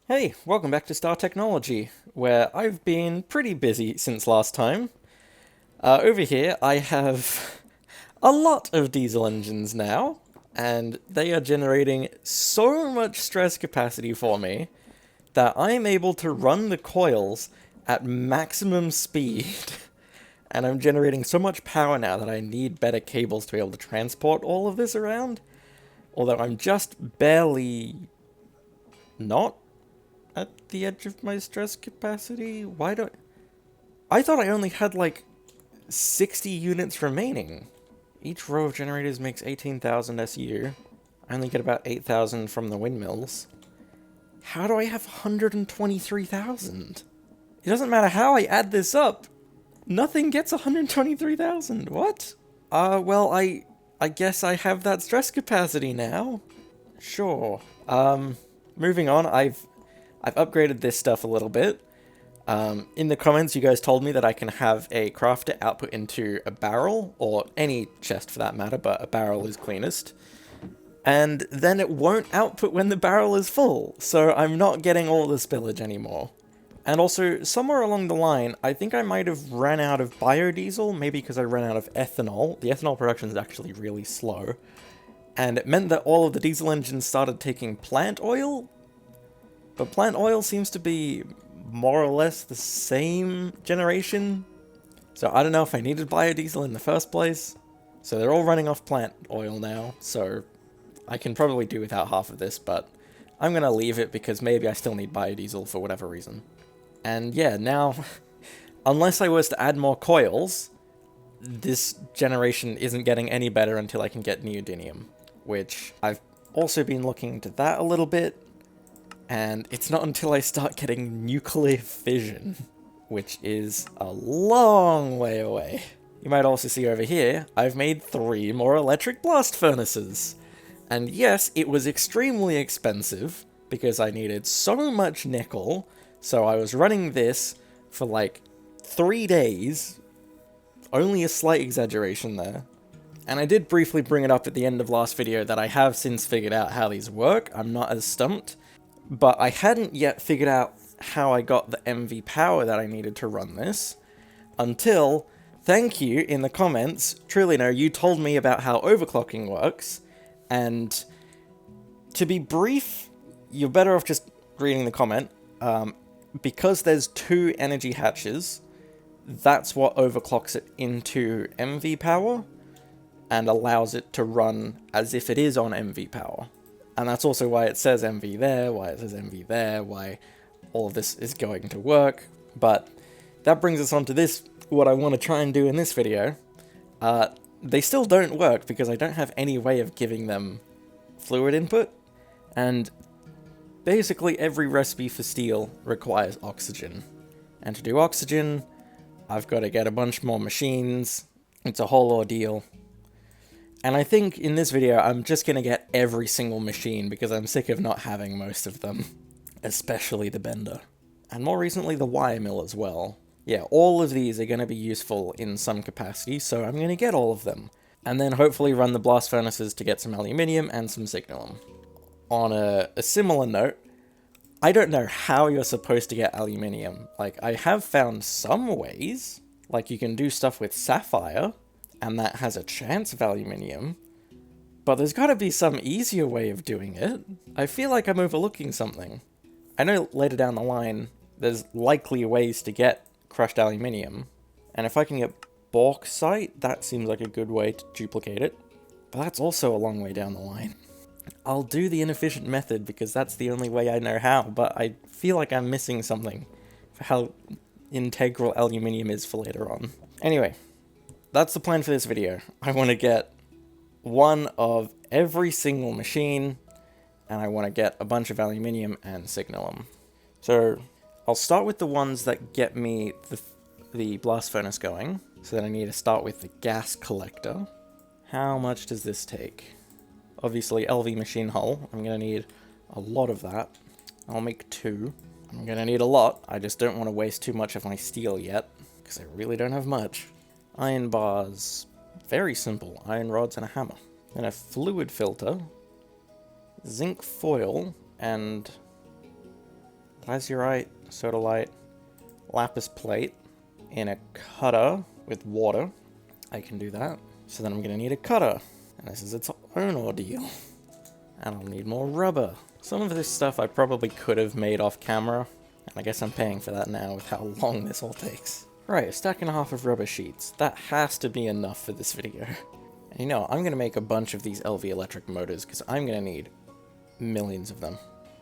Hey, welcome back to Star Technology, where I've been pretty busy since last time. Over here, I have a lot of diesel engines now, and they are generating so much stress capacity for me that I'm able to run the coils at maximum speed. And I'm generating so much power now that I need better cables to be able to transport all of this around. Although I'm just barely not at the edge of my stress capacity? Why don't... I thought I only had like 60 units remaining. Each row of generators makes 18,000 SU. I only get about 8,000 from the windmills. How do I have 123,000? It doesn't matter how I add this up. Nothing gets 123,000. What? Well, I guess I have that stress capacity now. Sure. Moving on, I've upgraded this stuff a little bit. In the comments, you guys told me that I can have a crafter output into a barrel, or any chest for that matter, but a barrel is cleanest. And then it won't output when the barrel is full, so I'm not getting all the spillage anymore. And also, somewhere along the line, I think I might have ran out of biodiesel, maybe because I ran out of ethanol. The ethanol production is actually really slow. And it meant that all of the diesel engines started taking plant oil, but plant oil seems to be more or less the same generation. So I don't know if I needed biodiesel in the first place. So they're all running off plant oil now, so I can probably do without half of this, but I'm gonna leave it because maybe I still need biodiesel for whatever reason. And yeah, now, unless I was to add more coils, this generation isn't getting any better until I can get neodymium, which I've also been looking into that a little bit. And it's not until I start getting nuclear fission, which is a long way away. You might also see over here, I've made 3 more electric blast furnaces. And yes, it was extremely expensive, because I needed so much nickel, so I was running this for like 3 days, only a slight exaggeration there. And I did briefly bring it up at the end of last video that I have since figured out how these work. I'm not as stumped. But I hadn't yet figured out how I got the MV power that I needed to run this, until, thank you, in the comments, Trillino, you told me about how overclocking works, and to be brief, you're better off just reading the comment. Because there's 2 energy hatches, that's what overclocks it into MV power, and allows it to run as if it is on MV power. And that's also why it says MV there, why it says MV there, why all of this is going to work. But that brings us on to this, what I want to try and do in this video. They still don't work because I don't have any way of giving them fluid input. And basically every recipe for steel requires oxygen. And to do oxygen, I've got to get a bunch more machines. It's a whole ordeal. And I think in this video, I'm just going to get every single machine because I'm sick of not having most of them. Especially the bender. And more recently, the wire mill as well. Yeah, all of these are going to be useful in some capacity, so I'm going to get all of them. And then hopefully run the blast furnaces to get some aluminium and some signalum. On a similar note, I don't know how you're supposed to get aluminium. Like, I have found some ways. Like, you can do stuff with sapphire, and that has a chance of aluminium, but there's gotta be some easier way of doing it. I feel like I'm overlooking something. I know later down the line, there's likely ways to get crushed aluminium, and if I can get bauxite, that seems like a good way to duplicate it, but that's also a long way down the line. I'll do the inefficient method because that's the only way I know how, but I feel like I'm missing something for how integral aluminium is for later on. Anyway, that's the plan for this video. I want to get one of every single machine, and I want to get a bunch of aluminium and signalum. So I'll start with the ones that get me the blast furnace going. So then I need to start with the gas collector. How much does this take? Obviously LV machine hull. I'm going to need a lot of that. I'll make 2. I'm going to need a lot. I just don't want to waste too much of my steel yet, because I really don't have much. Iron bars, very simple, iron rods and a hammer. Then a fluid filter, zinc foil, and lazurite, sodalite, lapis plate in a cutter with water. I can do that. So then I'm going to need a cutter. And this is its own ordeal. And I'll need more rubber. Some of this stuff I probably could have made off camera. And I guess I'm paying for that now with how long this all takes. Right, a stack and a half of rubber sheets. That has to be enough for this video. And you know, I'm going to make a bunch of these LV electric motors because I'm going to need millions of them.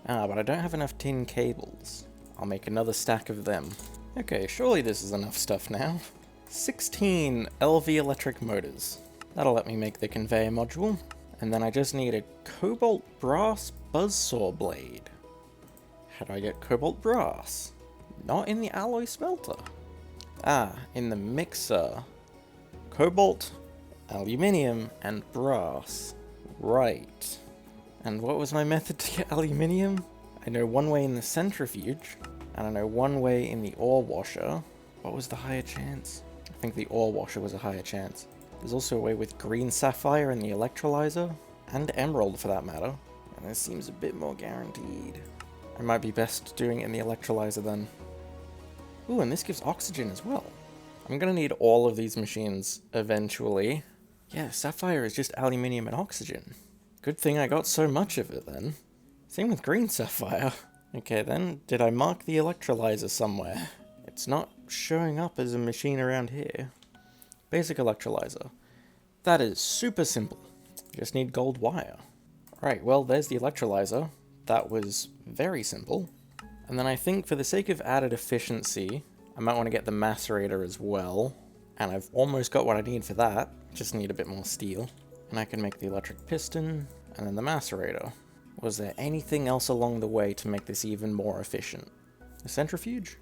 Ah, but I don't have enough tin cables. I'll make another stack of them. Okay, surely this is enough stuff now. 16 LV electric motors. That'll let me make the conveyor module. And then I just need a cobalt brass buzzsaw blade. How do I get cobalt brass? Not in the alloy smelter. Ah, in the mixer. Cobalt, aluminium, and brass. Right. And what was my method to get aluminium? I know one way in the centrifuge, and I know one way in the ore washer. What was the higher chance? I think the ore washer was a higher chance. There's also a way with green sapphire in the electrolyzer, and emerald for that matter. And this seems a bit more guaranteed. I might be best doing it in the electrolyzer then. Ooh, and this gives oxygen as well. I'm gonna need all of these machines eventually. Yeah, sapphire is just aluminium and oxygen. Good thing I got so much of it then. Same with green sapphire. Okay then, did I mark the electrolyzer somewhere? It's not showing up as a machine around here. Basic electrolyzer. That is super simple. You just need gold wire. Right, well, there's the electrolyzer. That was very simple. And then I think for the sake of added efficiency, I might want to get the macerator as well. And I've almost got what I need for that. Just need a bit more steel. And I can make the electric piston, and then the macerator. Was there anything else along the way to make this even more efficient? The centrifuge?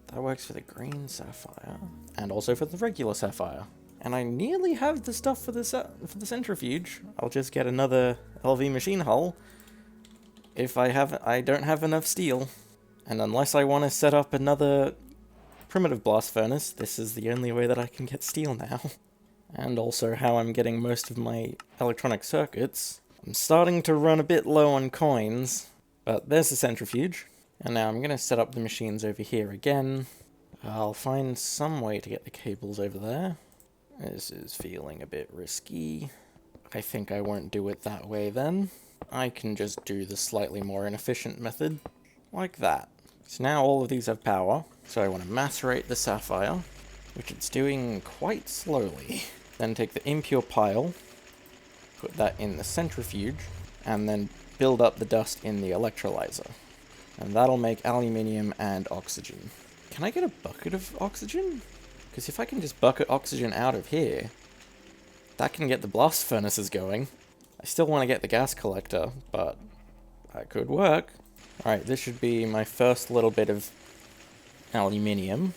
That works for the green sapphire, and also for the regular sapphire. And I nearly have the stuff for the centrifuge. I'll just get another LV machine hull if I don't have enough steel. And unless I want to set up another primitive blast furnace, this is the only way that I can get steel now. And also how I'm getting most of my electronic circuits. I'm starting to run a bit low on coins, but there's the centrifuge. And now I'm going to set up the machines over here again. I'll find some way to get the cables over there. This is feeling a bit risky. I think I won't do it that way then. I can just do the slightly more inefficient method, like that. So now all of these have power, so I want to macerate the sapphire, which it's doing quite slowly. Then take the impure pile, put that in the centrifuge, and then build up the dust in the electrolyzer. And that'll make aluminium and oxygen. Can I get a bucket of oxygen? Because if I can just bucket oxygen out of here, that can get the blast furnaces going. I still want to get the gas collector, but that could work. Alright, this should be my first little bit of aluminium.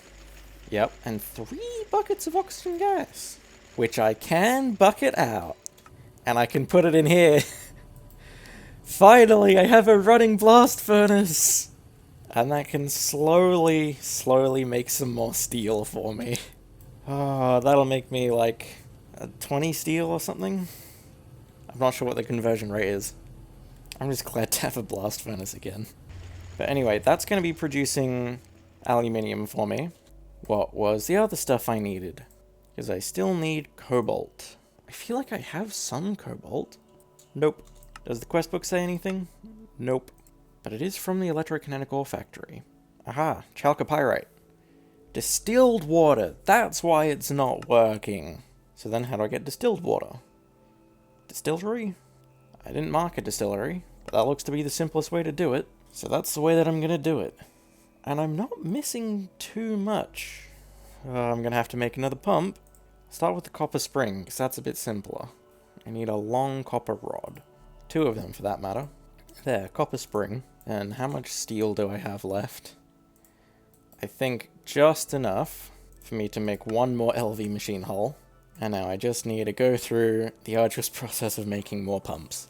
Yep, and 3 buckets of oxygen gas, which I can bucket out. And I can put it in here. Finally, I have a running blast furnace! And that can slowly make some more steel for me. Oh, that'll make me like 20 steel or something? I'm not sure what the conversion rate is. I'm just glad to have a blast furnace again. But anyway, that's going to be producing aluminium for me. What was the other stuff I needed? Because I still need cobalt. I feel like I have some cobalt. Nope. Does the quest book say anything? Nope. But it is from the electrokinetic ore factory. Aha, chalcopyrite. Distilled water. That's why it's not working. So then how do I get distilled water? Distillery? I didn't mark a distillery, but that looks to be the simplest way to do it. So that's the way that I'm gonna do it. And I'm not missing too much. I'm gonna have to make another pump. Start with the copper spring, because that's a bit simpler. I need a long copper rod. 2 of them, for that matter. There, copper spring. And how much steel do I have left? I think just enough for me to make 1 more LV machine hull. And now I just need to go through the arduous process of making more pumps.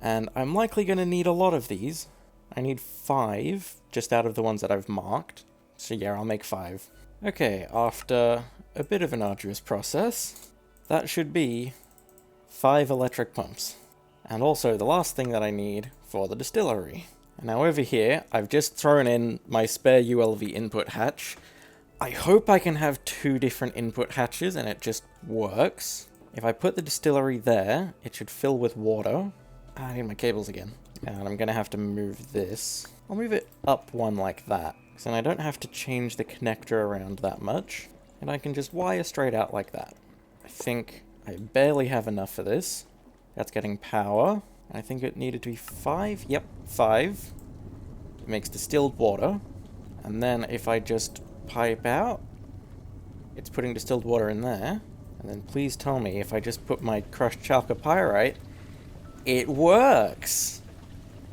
And I'm likely going to need a lot of these. I need 5, just out of the ones that I've marked. So yeah, I'll make 5. Okay, after a bit of an arduous process, that should be 5 electric pumps. And also the last thing that I need for the distillery. And now over here, I've just thrown in my spare ULV input hatch. I hope I can have 2 different input hatches and it just works. If I put the distillery there, it should fill with water. I need my cables again. And I'm gonna have to move this. I'll move it up 1 like that. So then I don't have to change the connector around that much. And I can just wire straight out like that. I think I barely have enough for this. That's getting power. I think it needed to be 5. Yep, 5. It makes distilled water. And then if I just pipe out, it's putting distilled water in there. And then please tell me if I just put my crushed chalcopyrite, it works!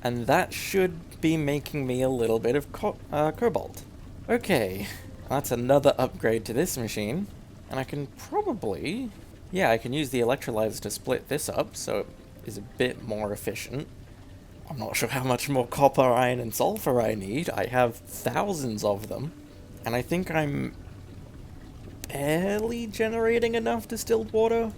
And that should be making me a little bit of cobalt. Okay, that's another upgrade to this machine. And I can probably... yeah, I can use the electrolytes to split this up, so it is a bit more efficient. I'm not sure how much more copper, iron, and sulfur I need. I have thousands of them. And I think I'm barely generating enough distilled water.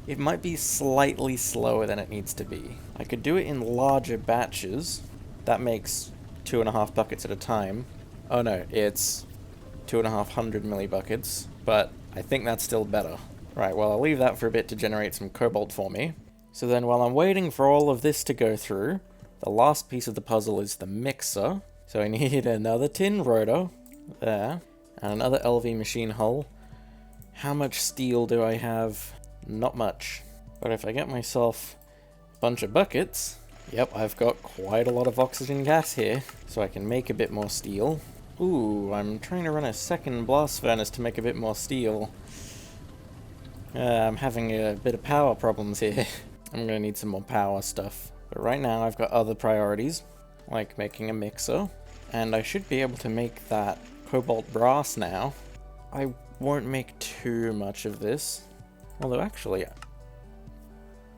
It might be slightly slower than it needs to be. I could do it in larger batches. That makes 2.5 buckets at a time. Oh no, it's 2,500 millibuckets, but I think that's still better. Right, well I'll leave that for a bit to generate some cobalt for me. So then while I'm waiting for all of this to go through, the last piece of the puzzle is the mixer. So I need another tin rotor, there, and another LV machine hull. How much steel do I have? Not much. But if I get myself a bunch of buckets, yep, I've got quite a lot of oxygen gas here, so I can make a bit more steel. Ooh, I'm trying to run a second blast furnace to make a bit more steel. I'm having a bit of power problems here. I'm gonna need some more power stuff. But right now I've got other priorities, like making a mixer. And I should be able to make that cobalt brass now. I won't make too much of this. Although actually,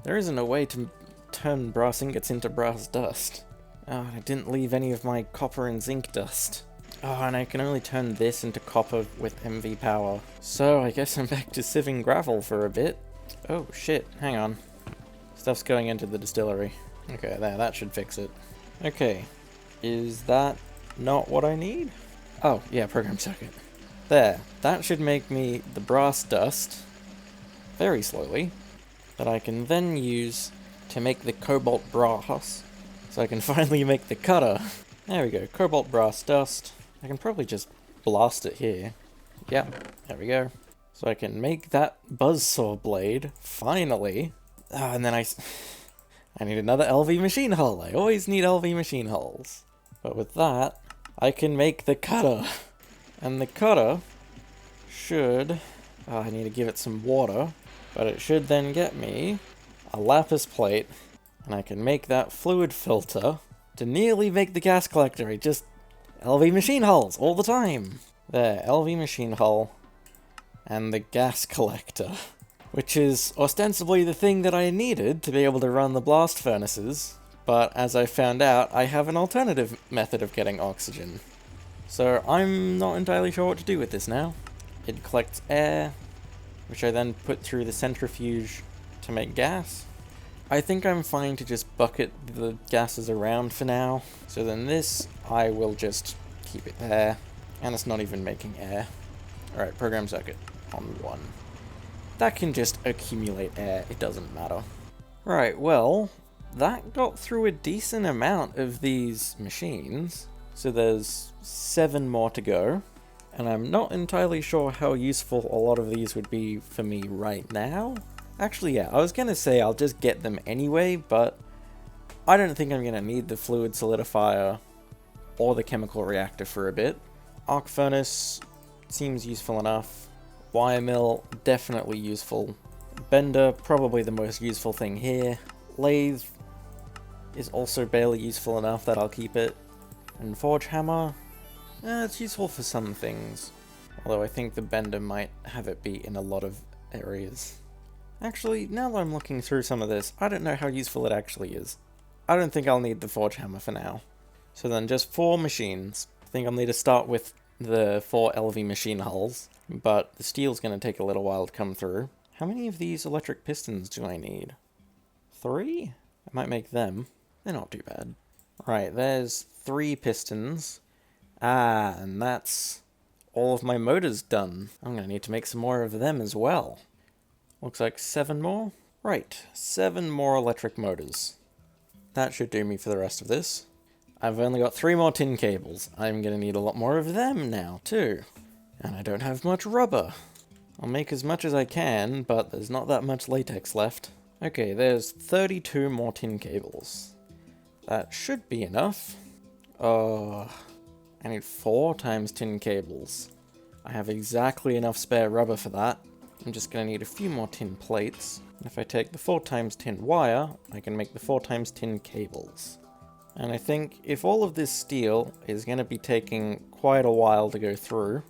there isn't a way to turn brass ingots into brass dust. Oh, I didn't leave any of my copper and zinc dust. Oh, and I can only turn this into copper with MV power. So I guess I'm back to sieving gravel for a bit. Oh shit, hang on. Stuff's going into the distillery. Okay, there, that should fix it. Okay, is that not what I need? Oh, yeah, program circuit. There, that should make me the brass dust, very slowly, that I can then use to make the cobalt brass, so I can finally make the cutter. There we go, cobalt brass dust. I can probably just blast it here. Yep, there we go. So I can make that buzzsaw blade, finally. And then I need another LV machine hull. I always need LV machine hulls. But with that, I can make the cutter. And the cutter should... oh, I need to give it some water. But it should then get me a lapis plate. And I can make that fluid filter to nearly make the gas collector. It just... LV machine hulls all the time. There, LV machine hull. And the gas collector. Which is ostensibly the thing that I needed to be able to run the blast furnaces, but as I found out, I have an alternative method of getting oxygen. So I'm not entirely sure what to do with this now. It collects air, which I then put through the centrifuge to make gas. I think I'm fine to just bucket the gases around for now. So then this, I will just keep it there, and it's not even making air. Alright, program circuit on 1. That can just accumulate air, it doesn't matter. Right, well, that got through a decent amount of these machines, so there's 7 more to go, and I'm not entirely sure how useful a lot of these would be for me right now. Actually, yeah, I was gonna say I'll just get them anyway, but I don't think I'm gonna need the fluid solidifier or the chemical reactor for a bit. Arc furnace seems useful enough. Wire mill, definitely useful. Bender, probably the most useful thing here. Lathe is also barely useful enough that I'll keep it. And forge hammer, it's useful for some things. Although I think the bender might have it be in a lot of areas. Actually, now that I'm looking through some of this, I don't know how useful it actually is. I don't think I'll need the forge hammer for now. So then just 4 machines. I think I'll need to start with the 4 LV machine hulls, but the steel's going to take a little while to come through. How many of these electric pistons do I need? 3? I might make them. They're not too bad. Right, there's 3 pistons. Ah, and that's all of my motors done. I'm gonna need to make some more of them as well. Looks like 7 more? Right, 7 more electric motors. That should do me for the rest of this. I've only got 3 more tin cables. I'm gonna need a lot more of them now, too. And I don't have much rubber. I'll make as much as I can, but there's not that much latex left. Okay, there's 32 more tin cables. That should be enough. I need 4 times tin cables. I have exactly enough spare rubber for that. I'm just gonna need a few more tin plates. If I take the 4 times tin wire, I can make the 4 times tin cables. And I think if all of this steel is gonna be taking quite a while to go through,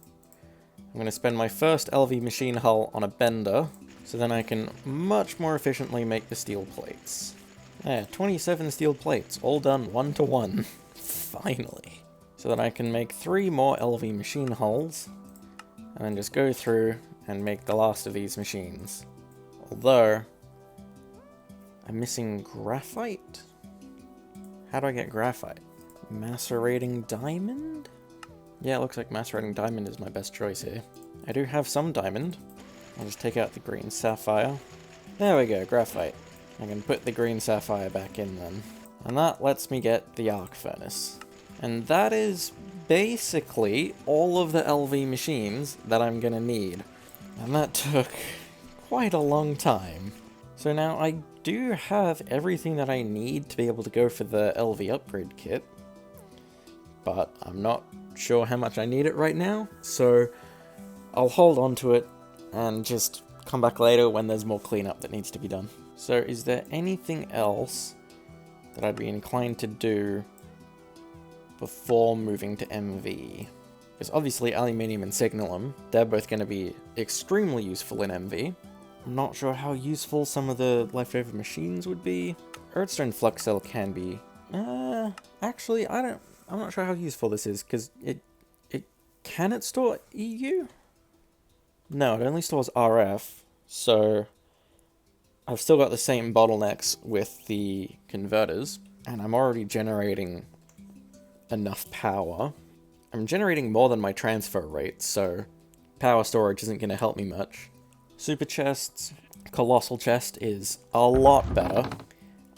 I'm gonna spend my first LV machine hull on a bender, so then I can much more efficiently make the steel plates. There, 27 steel plates, all done 1 to 1. Finally. So that I can make 3 more LV machine hulls, and then just go through and make the last of these machines. Although, I'm missing graphite? How do I get graphite? Macerating diamond? Yeah, it looks like macerating diamond is my best choice here. I do have some diamond. I'll just take out the green sapphire. There we go, graphite. I can put the green sapphire back in then. And that lets me get the arc furnace. And that is basically all of the LV machines that I'm gonna need. And that took quite a long time. So now I do have everything that I need to be able to go for the LV upgrade kit. But I'm not sure how much I need it right now, so I'll hold on to it and just come back later when there's more cleanup that needs to be done. So is there anything else that I'd be inclined to do before moving to MV? Because obviously aluminium and signalum, they're both going to be extremely useful in MV. I'm not sure how useful some of the leftover machines would be. Earthstone flux cell can be. Actually, I'm not sure how useful this is, because can it store EU? No, it only stores RF, so I've still got the same bottlenecks with the converters, and I'm already generating enough power. I'm generating more than my transfer rate, so power storage isn't going to help me much. Super chests, colossal chest is a lot better.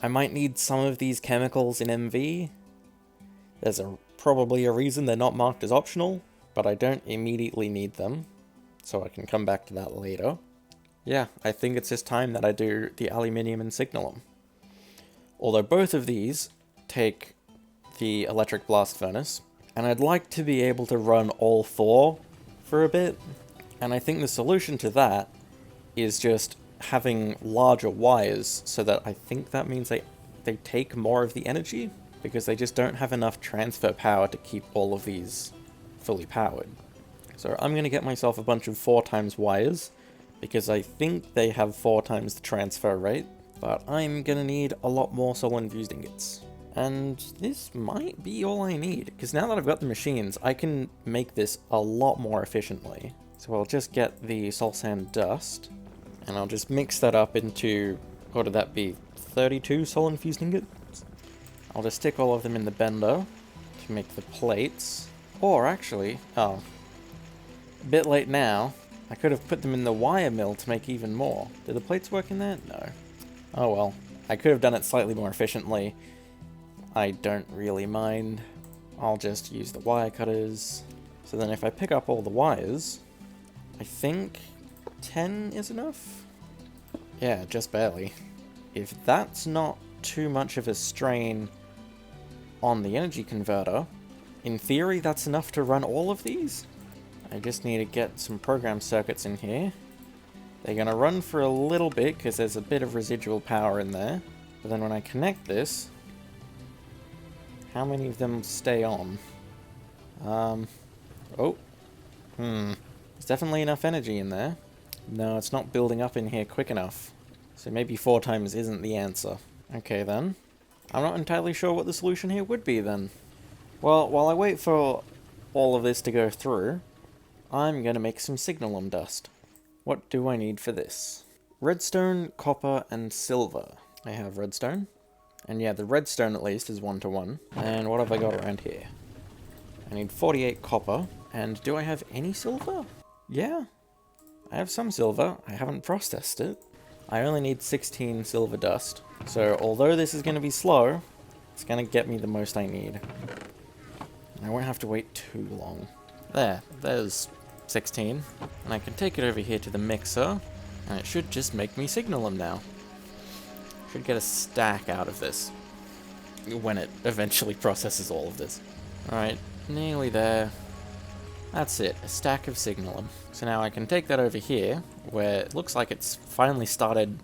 I might need some of these chemicals in MV. There's probably a reason they're not marked as optional, but I don't immediately need them, so I can come back to that later. Yeah, I think it's just time that I do the aluminium and signalum. Although both of these take the electric blast furnace, and I'd like to be able to run all 4 for a bit, and I think the solution to that is just having larger wires, so that I think that means they take more of the energy, because they just don't have enough transfer power to keep all of these fully powered. So I'm going to get myself a bunch of 4 times wires, because I think they have 4 times the transfer rate, but I'm going to need a lot more solar-infused ingots. And this might be all I need, because now that I've got the machines, I can make this a lot more efficiently. So I'll just get the soul sand dust, and I'll just mix that up into, what would that be, 32 solar-infused ingots? I'll just stick all of them in the bender to make the plates. Or actually, a bit late now, I could have put them in the wire mill to make even more. Did the plates work in there? No. Oh well, I could have done it slightly more efficiently. I don't really mind. I'll just use the wire cutters. So then if I pick up all the wires, I think 10 is enough? Yeah, just barely. If that's not too much of a strain on the energy converter, in theory that's enough to run all of these. I just need to get some program circuits in here. They're going to run for a little bit because there's a bit of residual power in there. But then when I connect this, how many of them stay on? There's definitely enough energy in there. No, it's not building up in here quick enough. So maybe 4 times isn't the answer. Okay then. I'm not entirely sure what the solution here would be then. Well, while I wait for all of this to go through, I'm going to make some signalum dust. What do I need for this? Redstone, copper, and silver. I have redstone, And yeah, the redstone at least is 1-to-1. And what have I got around here? I need 48 copper. And do I have any silver? Yeah, I have some silver. I haven't processed it. I only need 16 silver dust. So although this is going to be slow, it's going to get me the most I need. And I won't have to wait too long. There's 16. And I can take it over here to the mixer, and it should just make me signal them now. Should get a stack out of this when it eventually processes all of this. Alright, nearly there. That's it, a stack of signalum. So now I can take that over here, where it looks like it's finally started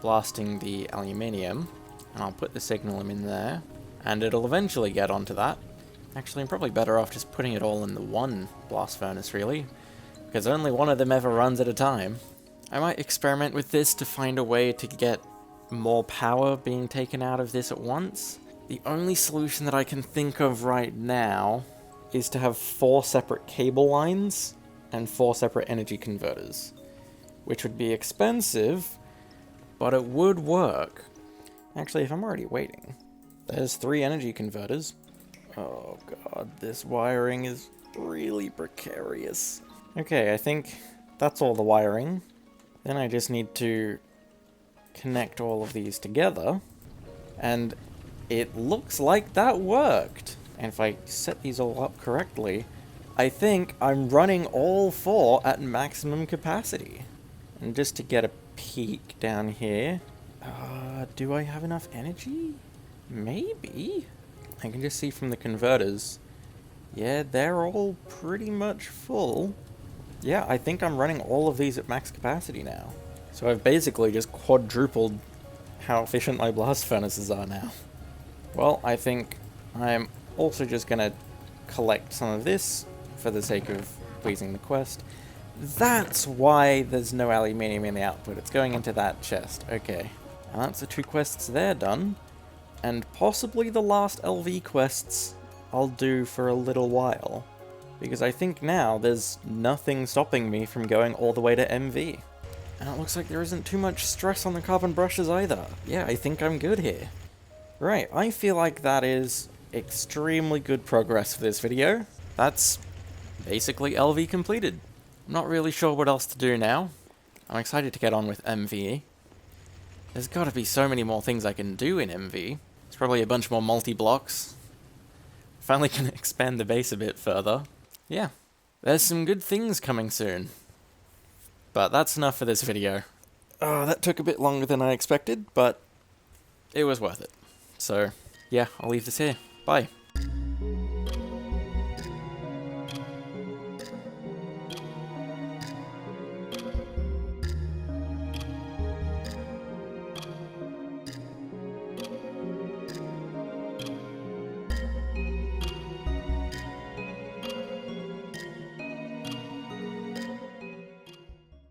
blasting the aluminium, and I'll put the signalum in there, and it'll eventually get onto that. Actually, I'm probably better off just putting it all in the one blast furnace, really, because only one of them ever runs at a time. I might experiment with this to find a way to get more power being taken out of this at once. The only solution that I can think of right now is to have 4 separate cable lines and 4 separate energy converters, which would be expensive, but it would work. Actually, if I'm already waiting, there's 3 energy converters. Oh god, this wiring is really precarious. Okay, I think that's all the wiring. Then I just need to connect all of these together, and it looks like that worked. And if I set these all up correctly, I think I'm running all 4 at maximum capacity. And just to get a peek down here, do I have enough energy? Maybe? I can just see from the converters, yeah, they're all pretty much full. Yeah, I think I'm running all of these at max capacity now. So I've basically just quadrupled how efficient my blast furnaces are now. Well, I think I'm also just gonna collect some of this for the sake of pleasing the quest. That's why there's no aluminium in the output. It's going into that chest. Okay. And that's the 2 quests there done. And possibly the last LV quests I'll do for a little while. Because I think now there's nothing stopping me from going all the way to MV. And it looks like there isn't too much stress on the carbon brushes either. Yeah, I think I'm good here. Right, I feel like that is extremely good progress for this video. That's basically LV completed. I'm not really sure what else to do now. I'm excited to get on with MV. There's gotta be so many more things I can do in MV. There's probably a bunch more multi-blocks. Finally can expand the base a bit further. Yeah, there's some good things coming soon. But that's enough for this video. Oh, that took a bit longer than I expected, but it was worth it. So, yeah, I'll leave this here. Bye.